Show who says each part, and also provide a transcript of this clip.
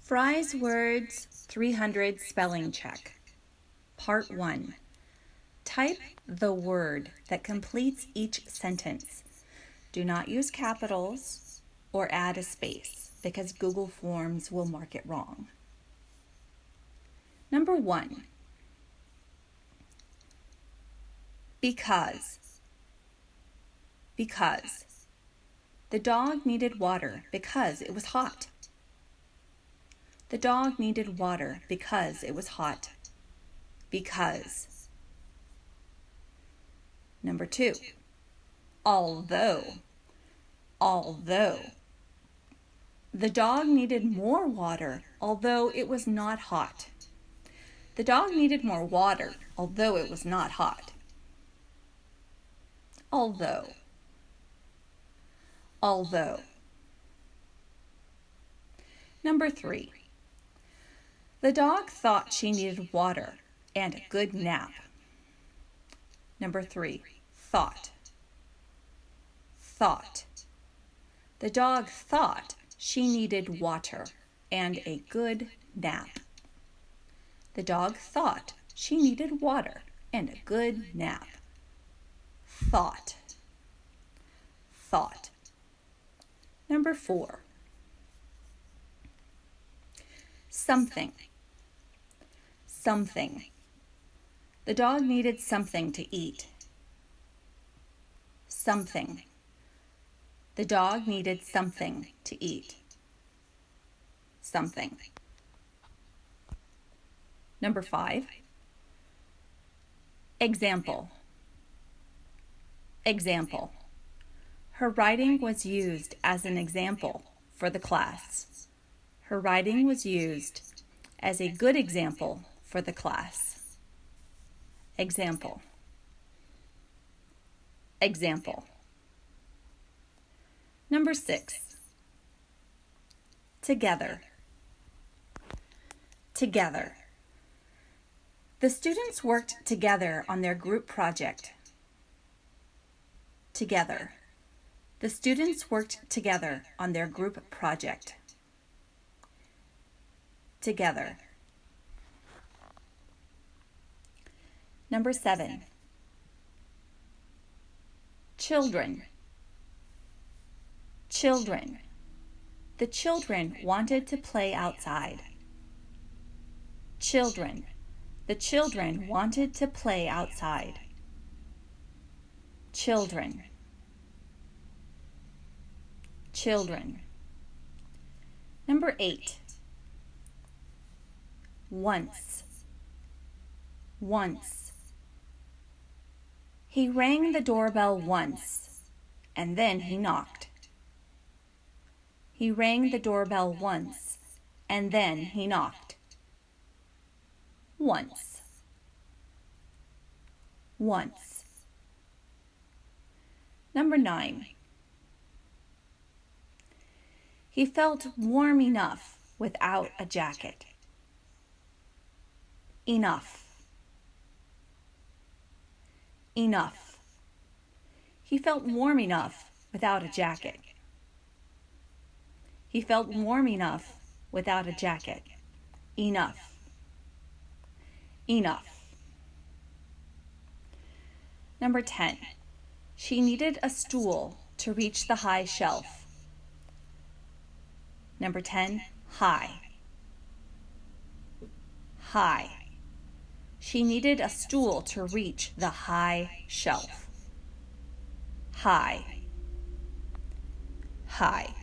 Speaker 1: Fry's Words 300 Spelling Check. Part 1. Type the word that completes each sentence. Do not use capitals or add a space because Google Forms will mark it wrong. Number 1. Because. Because. The dog needed water because it was hot. The dog needed water because it was hot. Because. Number 2. Although. Although. The dog needed more water, although it was not hot. The dog needed more water, although it was not hot. Although. Although. Number 3. The dog thought she needed water and a good nap. Number 3. Thought. Thought. The dog thought she needed water and a good nap. The dog thought she needed water and a good nap. Thought. Thought. Number 4. Something. Something. The dog needed something to eat. Something. The dog needed something to eat. Something. Number 5. Example. Example. Her writing was used as an example for the class. Her writing was used as a good example for the class. Example. Example. Number 6. Together. Together. The students worked together on their group project. Together. The students worked together on their group project. Together. Number 7. Children. Children. The children wanted to play outside. Children. The children wanted to play outside. Children. Children. Number 8. Once. Once. He rang the doorbell once, and then he knocked. He rang the doorbell once, and then he knocked. Once. Once. Number 9. He felt warm enough without a jacket. Enough. Enough. He felt warm enough without a jacket. He felt warm enough without a jacket. Enough. Enough. Number 10. She needed a stool to reach the high shelf. Number 10. High. High. She needed a stool to reach the high shelf. High. High.